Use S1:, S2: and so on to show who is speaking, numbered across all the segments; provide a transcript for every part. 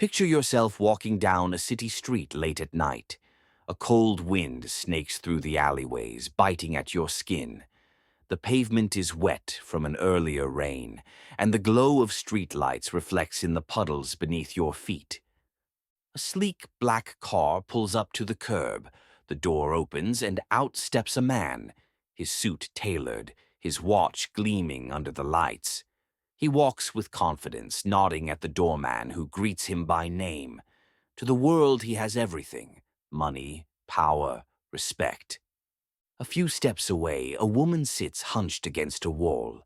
S1: Picture yourself walking down a city street late at night. A cold wind snakes through the alleyways, biting at your skin. The pavement is wet from an earlier rain, and the glow of streetlights reflects in the puddles beneath your feet. A sleek black car pulls up to the curb. The door opens, and out steps a man, his suit tailored, his watch gleaming under the lights. He walks with confidence, nodding at the doorman who greets him by name. To the world he has everything: money, power, respect. A few steps away, a woman sits hunched against a wall.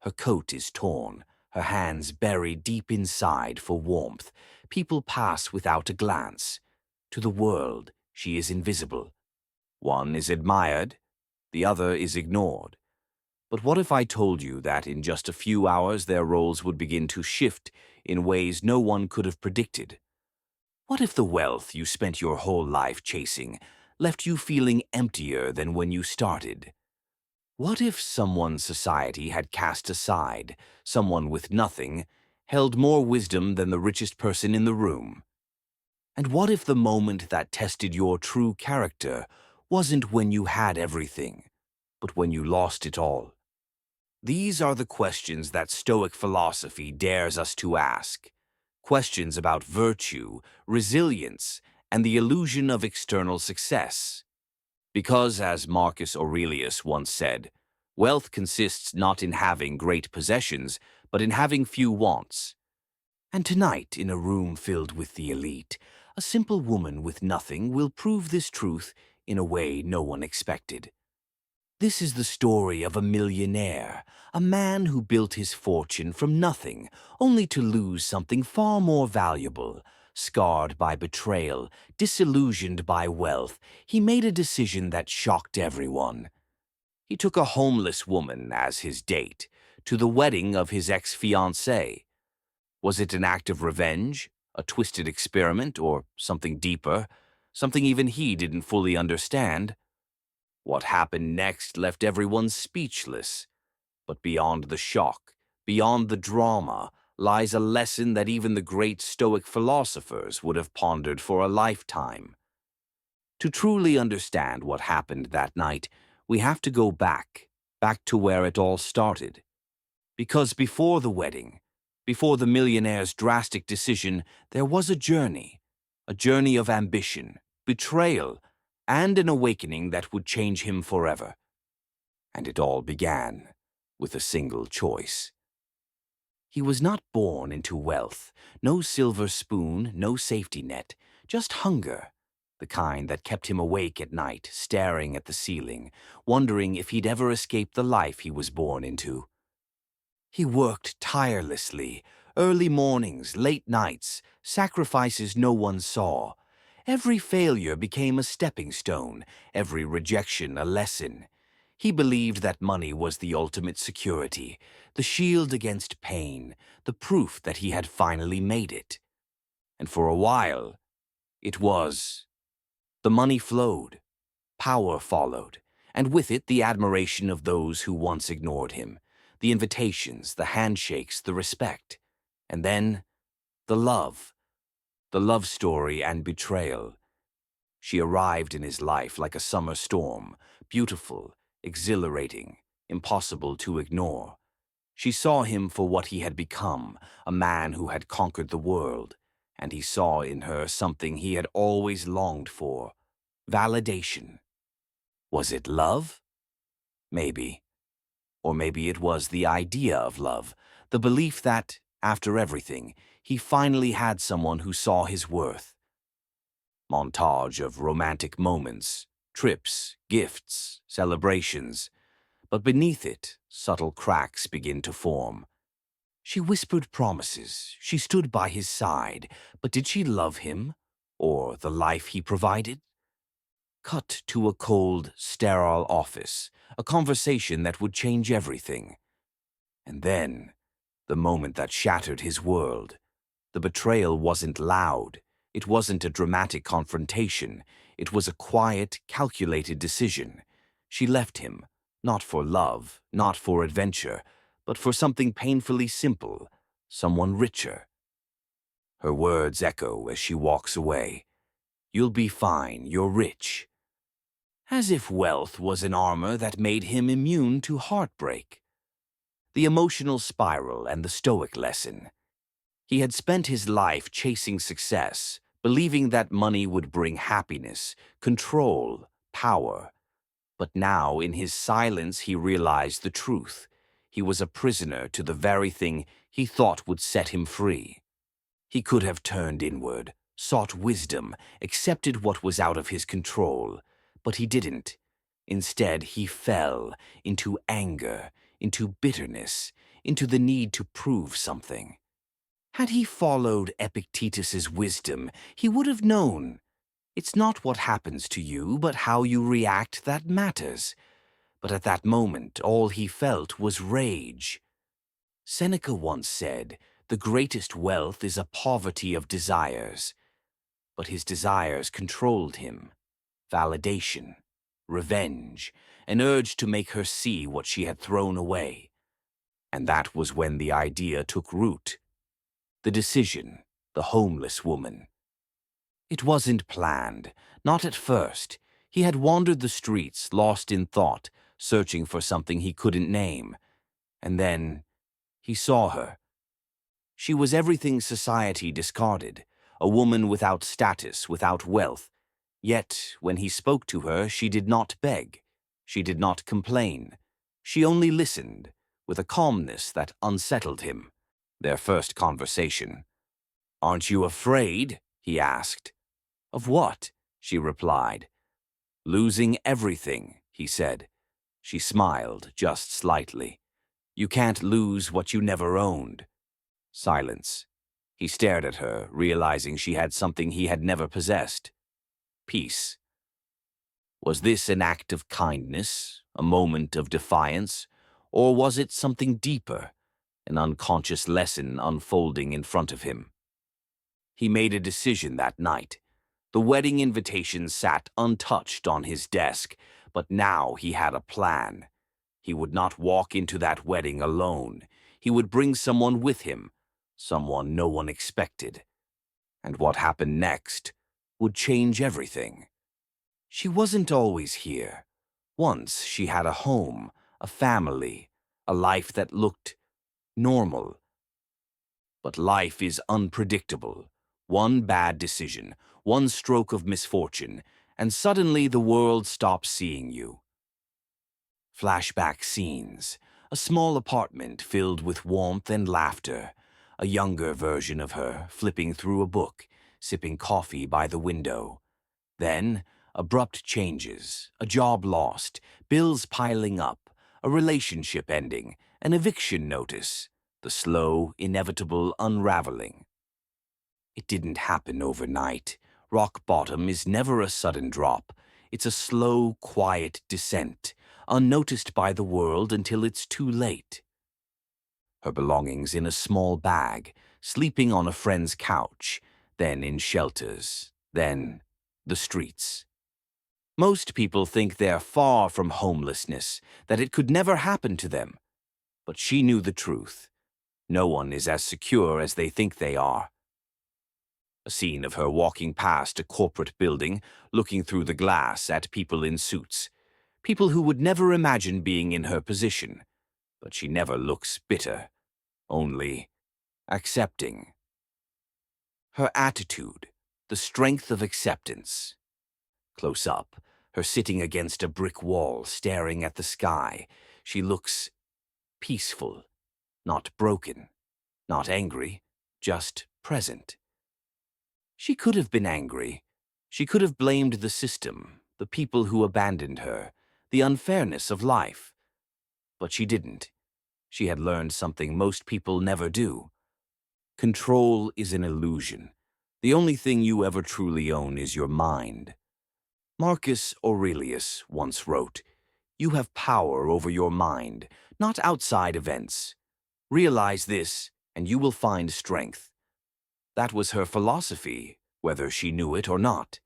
S1: Her coat is torn, her hands buried deep inside for warmth. People pass without a glance. To the world, she is invisible. One is admired, the other is ignored. But what if I told you that in just a few hours their roles would begin to shift in ways no one could have predicted? What if the wealth you spent your whole life chasing left you feeling emptier than when you started? What if someone society had cast aside, someone with nothing, held more wisdom than the richest person in the room? And what if the moment that tested your true character wasn't when you had everything, but when you lost it all? These are the questions that Stoic philosophy dares us to ask. Questions about virtue, resilience, and the illusion of external success. Because, as Marcus Aurelius once said, wealth consists not in having great possessions, but in having few wants. And tonight, in a room filled with the elite, a simple woman with nothing will prove this truth in a way no one expected. This is the story of a millionaire, a man who built his fortune from nothing, only to lose something far more valuable. Scarred by betrayal, disillusioned by wealth, he made a decision that shocked everyone. He took a homeless woman as his date to the wedding of his ex-fiancée. Was it an act of revenge, a twisted experiment, or something deeper, something even he didn't fully understand? What happened next left everyone speechless. But beyond the shock, beyond the drama, lies a lesson that even the great Stoic philosophers would have pondered for a lifetime. To truly understand what happened that night, we have to go back to where it all started. Because before the wedding, before the millionaire's drastic decision, there was a journey of ambition, betrayal, and an awakening that would change him forever. And it all began with a single choice. He was not born into wealth, no silver spoon, no safety net, just hunger, the kind that kept him awake at night, staring at the ceiling, wondering if he'd ever escape the life he was born into. He worked tirelessly, early mornings, late nights, sacrifices no one saw. Every failure became a stepping stone, every rejection a lesson. He believed that money was the ultimate security, the shield against pain, the proof that he had finally made it. And for a while, it was. The money flowed, power followed, and with it the admiration of those who once ignored him, the invitations, the handshakes, the respect. And then, the love story and betrayal. She arrived in his life like a summer storm, beautiful, exhilarating, impossible to ignore. She saw him for what he had become, a man who had conquered the world, and he saw in her something he had always longed for: validation. Was it love? Maybe. Or maybe it was the idea of love, the belief that, after everything, he finally had someone who saw his worth. Montage of romantic moments, trips, gifts, celebrations. But beneath it, subtle cracks begin to form. She whispered promises, she stood by his side, but did she love him, or the life he provided? Cut to a cold, sterile office, a conversation that would change everything. And then, the moment that shattered his world. The betrayal wasn't loud. It wasn't a dramatic confrontation. It was a quiet, calculated decision. She left him, not for love, not for adventure, but for something painfully simple, someone richer. Her words echo as she walks away. You'll be fine, you're rich. As if wealth was an armor that made him immune to heartbreak. The emotional spiral and the Stoic lesson. He had spent his life chasing success, believing that money would bring happiness, control, power. But now, in his silence, he realized the truth. He was a prisoner to the very thing he thought would set him free. He could have turned inward, sought wisdom, accepted what was out of his control, but he didn't. Instead, he fell into anger, into bitterness, into the need to prove something. Had he followed Epictetus's wisdom, he would have known. It's not what happens to you, but how you react that matters. But at that moment, all he felt was rage. Seneca once said, "The greatest wealth is a poverty of desires." But his desires controlled him. Validation, revenge, an urge to make her see what she had thrown away. And that was when the idea took root. The decision, the homeless woman. It wasn't planned, not at first. He had wandered the streets, lost in thought, searching for something he couldn't name. And then he saw her. She was everything society discarded, a woman without status, without wealth. Yet, when he spoke to her, she did not beg. She did not complain. She only listened, with a calmness that unsettled him. Their first conversation. "Aren't you afraid?" he asked. "Of what?" she replied. "Losing everything," he said. She smiled, just slightly. "You can't lose what you never owned." Silence. He stared at her, realizing she had something he had never possessed. Peace. Was this an act of kindness, a moment of defiance, or was it something deeper, an unconscious lesson unfolding in front of him? He made a decision that night. The wedding invitation sat untouched on his desk, but now he had a plan. He would not walk into that wedding alone. He would bring someone with him, someone no one expected. And what happened next would change everything. She wasn't always here. Once she had a home, a family, a life that looked normal. But life is unpredictable. One bad decision, one stroke of misfortune, and suddenly the world stops seeing you. Flashback scenes. A small apartment filled with warmth and laughter. A younger version of her flipping through a book, sipping coffee by the window. Then, abrupt changes, a job lost, bills piling up, a relationship ending, an eviction notice, the slow, inevitable unraveling. It didn't happen overnight. Rock bottom is never a sudden drop. It's a slow, quiet descent, unnoticed by the world until it's too late. Her belongings in a small bag, sleeping on a friend's couch, then in shelters, then the streets. Most people think they're far from homelessness, that it could never happen to them. But she knew the truth. No one is as secure as they think they are. A scene of her walking past a corporate building, looking through the glass at people in suits. People who would never imagine being in her position. But she never looks bitter, only accepting. Her attitude, the strength of acceptance. Close up, her sitting against a brick wall, staring at the sky, she looks peaceful, not broken, not angry, just present. She could have been angry. She could have blamed the system, the people who abandoned her, the unfairness of life. But she didn't. She had learned something most people never do. Control is an illusion. The only thing you ever truly own is your mind. Marcus Aurelius once wrote, "You have power over your mind, not outside events. Realize this, and you will find strength." That was her philosophy, whether she knew it or not.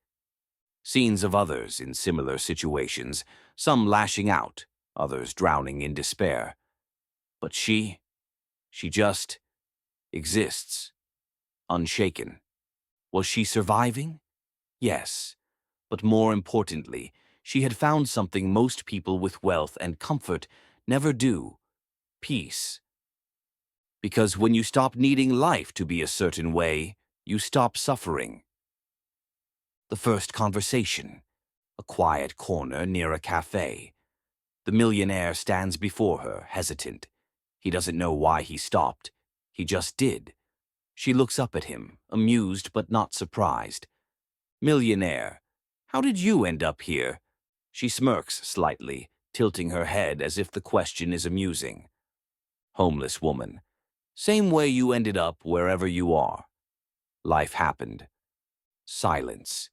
S1: Scenes of others in similar situations, some lashing out, others drowning in despair. But she just exists. unshaken. Was she surviving? Yes. But more importantly, she had found something most people with wealth and comfort never do: peace. Because when you stop needing life to be a certain way, you stop suffering. The first conversation. A quiet corner near a cafe. The millionaire stands before her, hesitant. He doesn't know why he stopped. He just did. She looks up at him, amused but not surprised. "Millionaire, how did you end up here?" She smirks slightly, tilting her head as if the question is amusing. "Homeless woman. Same way you ended up wherever you are." Life happened. Silence.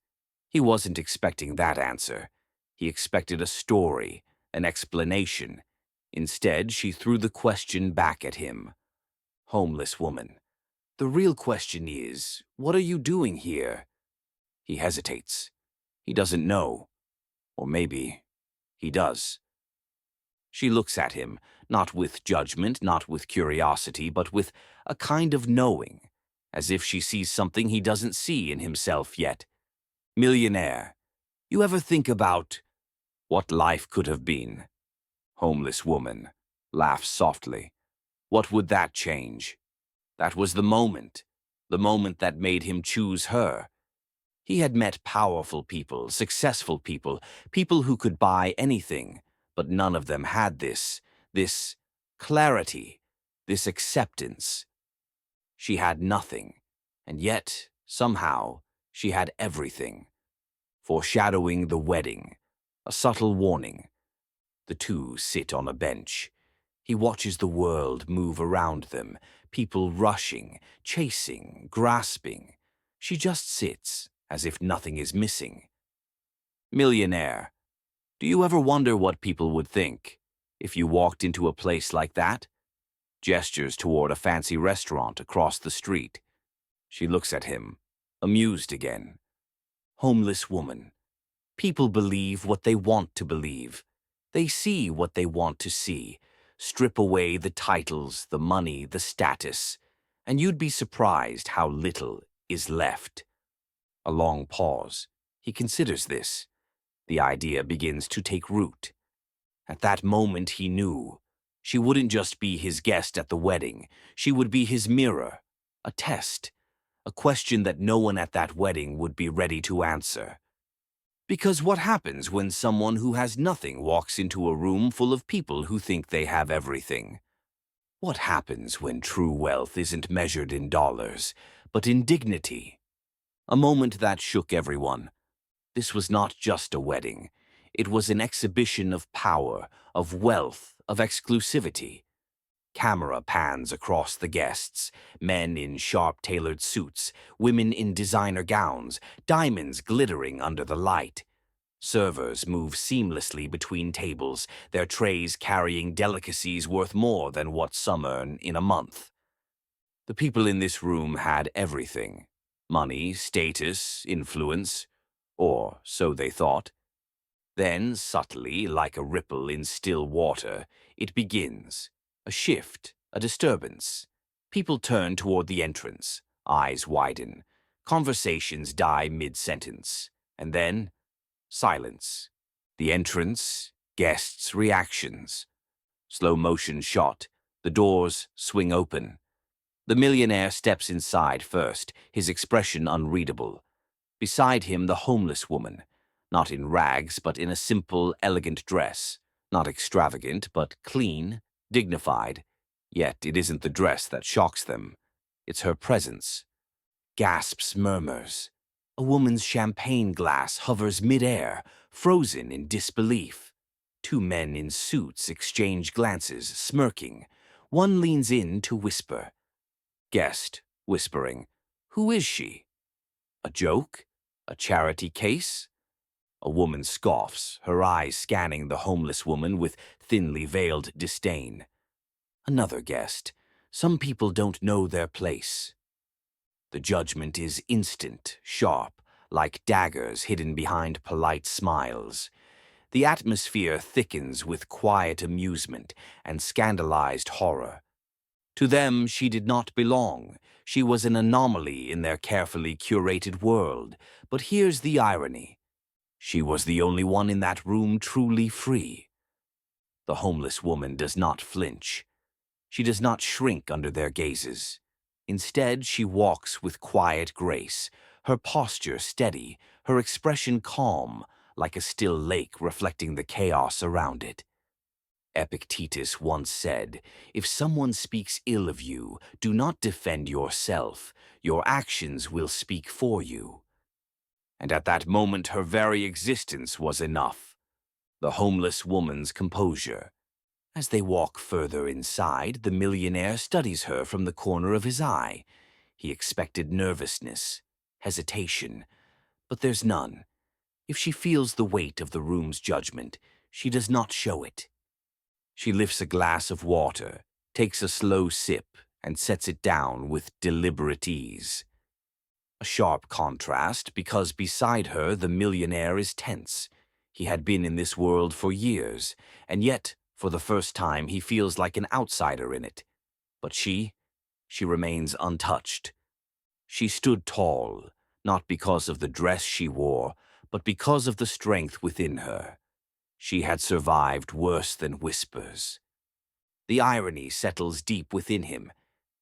S1: He wasn't expecting that answer. He expected a story, an explanation. Instead, she threw the question back at him. "Homeless woman. The real question is, what are you doing here?" He hesitates. He doesn't know. Or maybe he does. She looks at him, not with judgment, not with curiosity, but with a kind of knowing, as if she sees something he doesn't see in himself yet. "Millionaire, you ever think about what life could have been?" Homeless woman laughs softly. "What would that change?" That was the moment that made him choose her. He had met powerful people, successful people, people who could buy anything, but none of them had this clarity, this acceptance. She had nothing, and yet, somehow, she had everything. Foreshadowing the wedding, a subtle warning. The two sit on a bench. He watches the world move around them, people rushing, chasing, grasping. She just sits, as if nothing is missing. "Millionaire, do you ever wonder what people would think if you walked into a place like that?" Gestures toward a fancy restaurant across the street. She looks at him, amused again. Homeless woman. People believe what they want to believe. They see what they want to see. Strip away the titles, the money, the status, and you'd be surprised how little is left. A long pause. He considers this. The idea begins to take root. At that moment he knew. She wouldn't just be his guest at the wedding. She would be his mirror. A test. A question that no one at that wedding would be ready to answer. Because what happens when someone who has nothing walks into a room full of people who think they have everything? What happens when true wealth isn't measured in dollars, but in dignity? A moment that shook everyone. This was not just a wedding. It was an exhibition of power, of wealth, of exclusivity. Camera pans across the guests, men in sharp-tailored suits, women in designer gowns, diamonds glittering under the light. Servers move seamlessly between tables, their trays carrying delicacies worth more than what some earn in a month. The people in this room had everything: money, status, influence, or so they thought. Then, subtly, like a ripple in still water, it begins. A shift, a disturbance. People turn toward the entrance, eyes widen. Conversations die mid-sentence. And then, silence. The entrance, guests' reactions. Slow motion shot. The doors swing open. The millionaire steps inside first, his expression unreadable. Beside him, the homeless woman. Not in rags, but in a simple, elegant dress. Not extravagant, but clean, dignified. Yet it isn't the dress that shocks them. It's her presence. Gasps, murmurs. A woman's champagne glass hovers midair, frozen in disbelief. Two men in suits exchange glances, smirking. One leans in to whisper. Guest, whispering. Who is she? A joke? A charity case? A woman scoffs, her eyes scanning the homeless woman with thinly veiled disdain. Another guest. Some people don't know their place. The judgment is instant, sharp, like daggers hidden behind polite smiles. The atmosphere thickens with quiet amusement and scandalized horror. To them, she did not belong. She was an anomaly in their carefully curated world. But here's the irony. She was the only one in that room truly free. The homeless woman does not flinch. She does not shrink under their gazes. Instead, she walks with quiet grace, her posture steady, her expression calm, like a still lake reflecting the chaos around it. Epictetus once said, "If someone speaks ill of you, do not defend yourself. Your actions will speak for you." And at that moment, her very existence was enough. The homeless woman's composure. As they walk further inside, the millionaire studies her from the corner of his eye. He expected nervousness, hesitation, but there's none. If she feels the weight of the room's judgment, she does not show it. She lifts a glass of water, takes a slow sip, and sets it down with deliberate ease. A sharp contrast, because beside her the millionaire is tense. He had been in this world for years, and yet, for the first time, he feels like an outsider in it. But she remains untouched. She stood tall, not because of the dress she wore, but because of the strength within her. She had survived worse than whispers. The irony settles deep within him.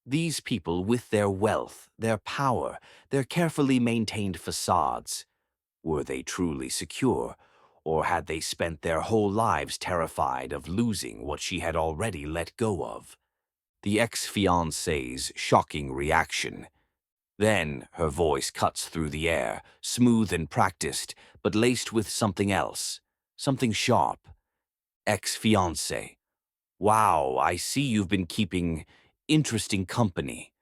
S1: These people, with their wealth, their power, their carefully maintained facades, were they truly secure, or had they spent their whole lives terrified of losing what she had already let go of? The ex-fiancée's shocking reaction. Then her voice cuts through the air, smooth and practiced, but laced with something else, something sharp. Ex-fiancée. Wow, I see you've been keeping interesting company.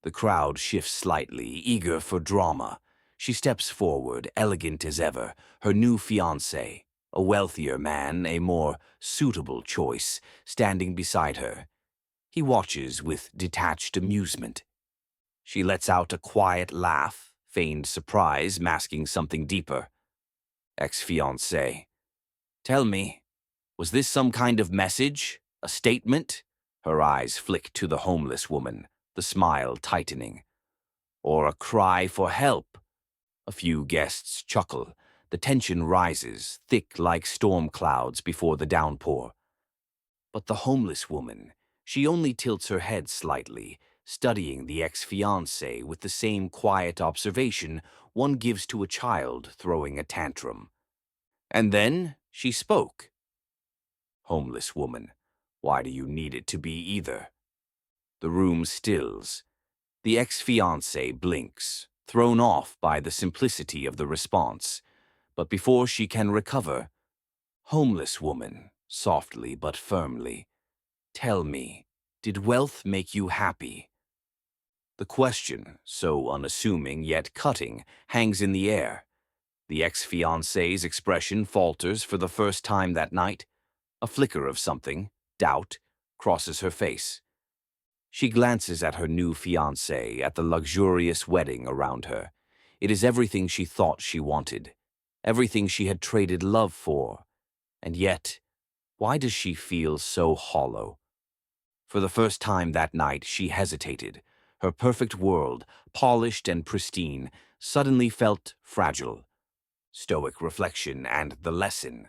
S1: The crowd shifts slightly, eager for drama. She steps forward, elegant as ever, her new fiancé, a wealthier man, a more suitable choice, standing beside her. He watches with detached amusement. She lets out a quiet laugh, feigned surprise masking something deeper. Ex-fiancé. Tell me, was this some kind of message? A statement? Her eyes flick to the homeless woman, the smile tightening. Or a cry for help? A few guests chuckle. The tension rises, thick like storm clouds before the downpour. But the homeless woman, she only tilts her head slightly, studying the ex-fiancé with the same quiet observation one gives to a child throwing a tantrum. And then she spoke. Homeless woman, why do you need it to be either? The room stills. The ex-fiancé blinks, thrown off by the simplicity of the response. But before she can recover, homeless woman, softly but firmly, tell me, did wealth make you happy? The question, so unassuming yet cutting, hangs in the air. The ex-fiancé's expression falters for the first time that night. A flicker of something, doubt, crosses her face. She glances at her new fiancé, at the luxurious wedding around her. It is everything she thought she wanted, everything she had traded love for. And yet, why does she feel so hollow? For the first time that night, she hesitated. Her perfect world, polished and pristine, suddenly felt fragile. Stoic reflection and the lesson.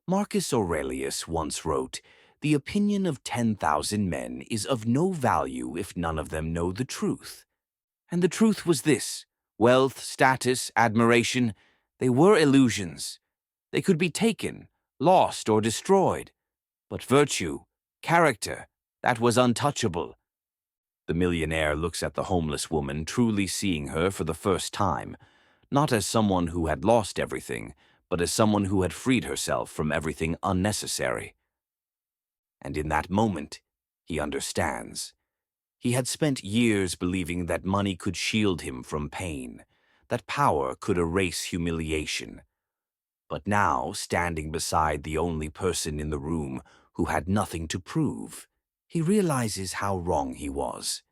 S1: Marcus Aurelius once wrote, "The opinion of 10,000 men is of no value if none of them know the truth." And the truth was this: wealth, status, admiration, they were illusions. They could be taken, lost, or destroyed. But virtue, character, that was untouchable. The millionaire looks at the homeless woman, truly seeing her for the first time, not as someone who had lost everything, but as someone who had freed herself from everything unnecessary. And in that moment, he understands. He had spent years believing that money could shield him from pain, that power could erase humiliation. But now, standing beside the only person in the room who had nothing to prove, he realizes how wrong he was.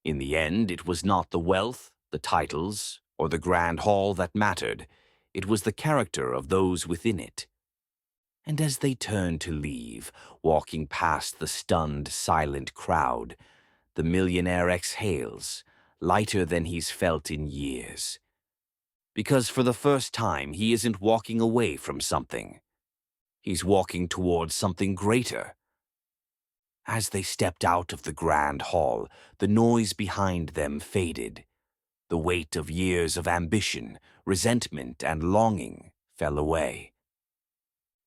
S1: In the end, it was not the wealth, the titles, or the grand hall that mattered. It was the character of those within it. And as they turned to leave, walking past the stunned, silent crowd, The millionaire exhales, lighter than he's felt in years. Because for the first time, he isn't walking away from something. He's walking towards something greater. As they stepped out of the grand hall, the noise behind them faded. The weight of years of ambition, resentment, and longing fell away.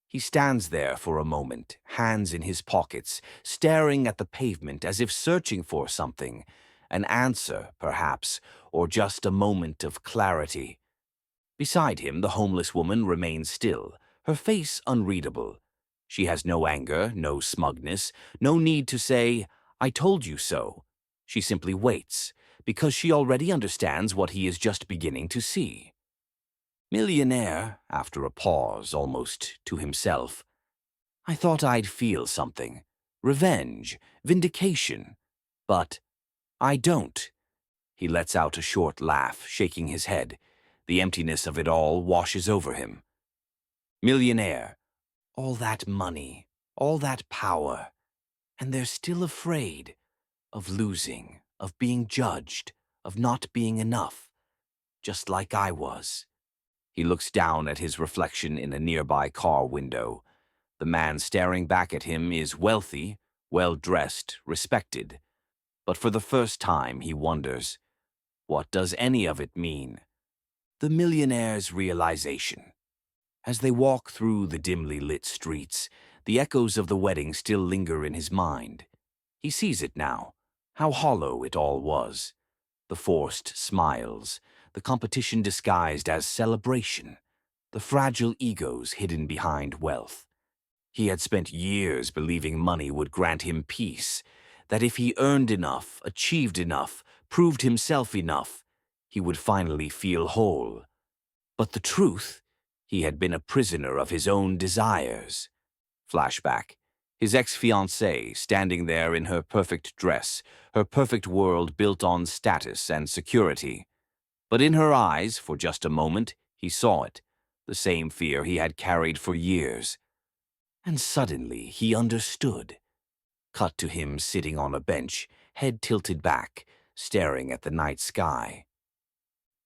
S1: He stands there for a moment, hands in his pockets, staring at the pavement as if searching for something, an answer, perhaps, or just a moment of clarity. Beside him, the homeless woman remains still, her face unreadable. She has no anger, no smugness, no need to say, "I told you so." She simply waits, because she already understands what he is just beginning to see. Millionaire, after a pause, almost to himself, "I thought I'd feel something. Revenge, vindication. But I don't." He lets out a short laugh, shaking his head. The emptiness of it all washes over him. Millionaire, all that money, all that power, and they're still afraid of losing, of being judged, of not being enough, just like I was. He looks down at his reflection in a nearby car window. The man staring back at him is wealthy, well-dressed, respected. But for the first time, he wonders, what does any of it mean? The millionaire's realization. As they walk through the dimly lit streets, the echoes of the wedding still linger in his mind. He sees it now, how hollow it all was. The forced smiles, the competition disguised as celebration, the fragile egos hidden behind wealth. He had spent years believing money would grant him peace, that if he earned enough, achieved enough, proved himself enough, he would finally feel whole. But the truth, he had been a prisoner of his own desires. Flashback. His ex-fiancée standing there in her perfect dress, her perfect world built on status and security. But in her eyes, for just a moment, he saw it, the same fear he had carried for years. And suddenly he understood. Cut to him sitting on a bench, head tilted back, staring at the night sky.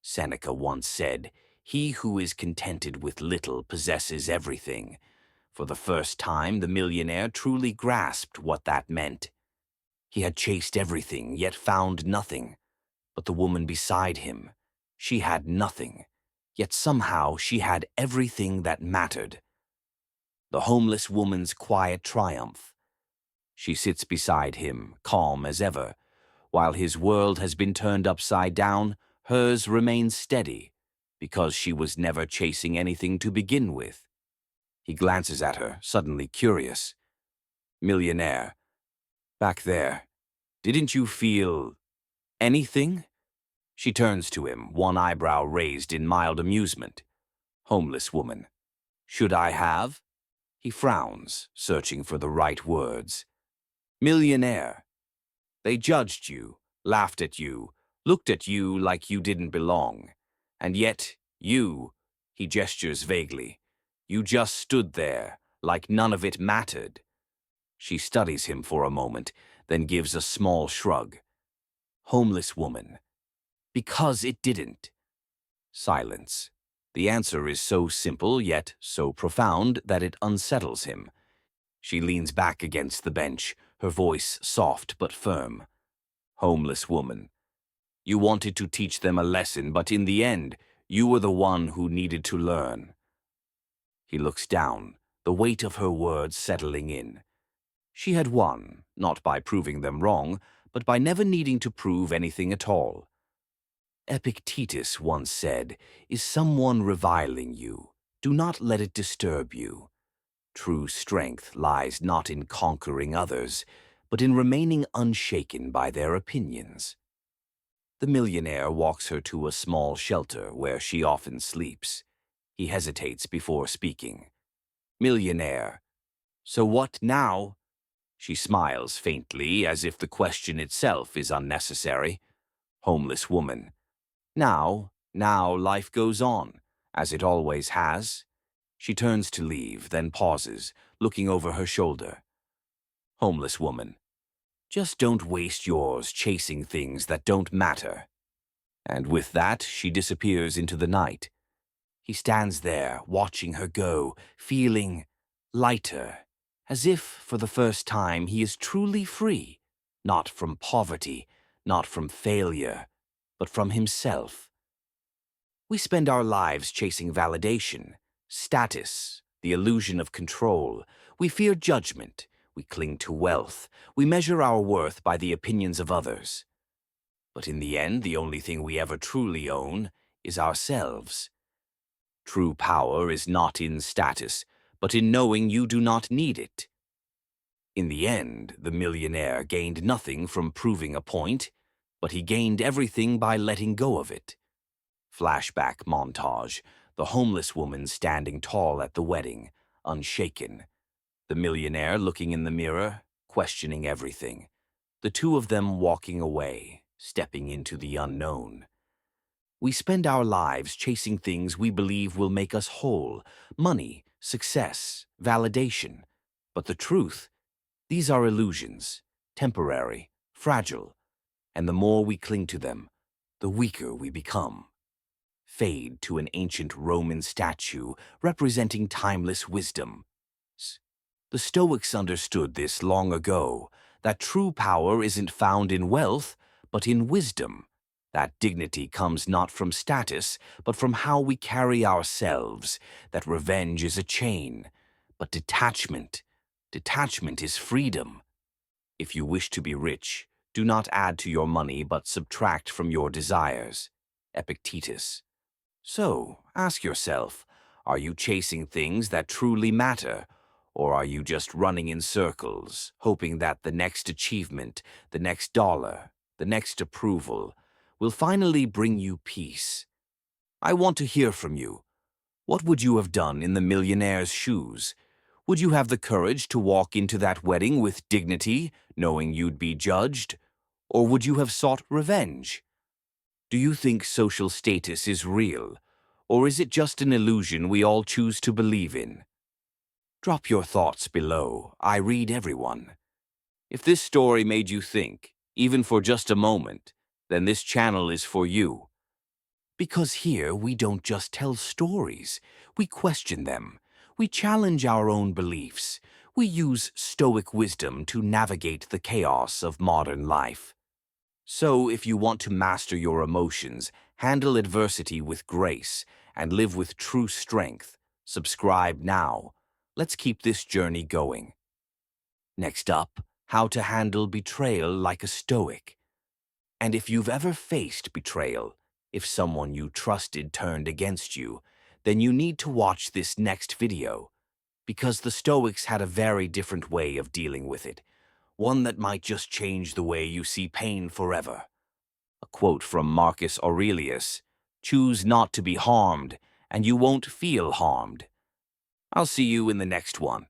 S1: Seneca once said, "He who is contented with little possesses everything." For the first time, the millionaire truly grasped what that meant. He had chased everything, yet found nothing. But the woman beside him, she had nothing, yet somehow she had everything that mattered. The homeless woman's quiet triumph. She sits beside him, calm as ever. While his world has been turned upside down, hers remains steady, because she was never chasing anything to begin with. He glances at her, suddenly curious. Millionaire, back there, didn't you feel anything? She turns to him, one eyebrow raised in mild amusement. Homeless woman, should I have? He frowns, searching for the right words. Millionaire, they judged you, laughed at you, looked at you like you didn't belong. And yet, you, he gestures vaguely, you just stood there, like none of it mattered. She studies him for a moment, then gives a small shrug. Homeless woman, because it didn't. Silence. The answer is so simple, yet so profound that it unsettles him. She leans back against the bench, her voice soft but firm. Homeless woman, you wanted to teach them a lesson, but in the end, you were the one who needed to learn. He looks down, the weight of her words settling in. She had won, not by proving them wrong, but by never needing to prove anything at all. Epictetus once said, "Is someone reviling you? Do not let it disturb you." True strength lies not in conquering others, but in remaining unshaken by their opinions. The millionaire walks her to a small shelter where she often sleeps. He hesitates before speaking. Millionaire, so what now? She smiles faintly, as if the question itself is unnecessary. Homeless woman, now life goes on, as it always has. She turns to leave, then pauses, looking over her shoulder. Homeless woman, Just don't waste yours chasing things that don't matter. And with that, she disappears into the night. He stands there, watching her go, feeling lighter, as if, for the first time, he is truly free, not from poverty, not from failure, but from himself. We spend our lives chasing validation, status, the illusion of control. We fear judgment. We cling to wealth. We measure our worth by the opinions of others. But in the end, the only thing we ever truly own is ourselves. True power is not in status, but in knowing you do not need it. In the end, the millionaire gained nothing from proving a point, but he gained everything by letting go of it. Flashback montage, the homeless woman standing tall at the wedding, unshaken. The millionaire looking in the mirror, questioning everything. The two of them walking away, stepping into the unknown. We spend our lives chasing things we believe will make us whole: money, success, validation. But the truth, these are illusions, temporary, fragile, and the more we cling to them, the weaker we become. Fade to an ancient Roman statue representing timeless wisdom. The Stoics understood this long ago, that true power isn't found in wealth, but in wisdom. That dignity comes not from status, but from how we carry ourselves. That revenge is a chain, but detachment is freedom. If you wish to be rich, do not add to your money, but subtract from your desires. Epictetus. So, ask yourself, are you chasing things that truly matter, or are you just running in circles, hoping that the next achievement, the next dollar, the next approval will finally bring you peace? I want to hear from you. What would you have done in the millionaire's shoes? Would you have the courage to walk into that wedding with dignity, knowing you'd be judged? Or would you have sought revenge? Do you think social status is real, or is it just an illusion we all choose to believe in? Drop your thoughts below. I read everyone. If this story made you think, even for just a moment, then this channel is for you. Because here we don't just tell stories, we question them. We challenge our own beliefs. We use Stoic wisdom to navigate the chaos of modern life. So, if you want to master your emotions, handle adversity with grace, and live with true strength, subscribe now. Let's keep this journey going. Next up, how to handle betrayal like a Stoic. And if you've ever faced betrayal, if someone you trusted turned against you, then you need to watch this next video, because the Stoics had a very different way of dealing with it, one that might just change the way you see pain forever. A quote from Marcus Aurelius: "Choose not to be harmed, and you won't feel harmed." I'll see you in the next one.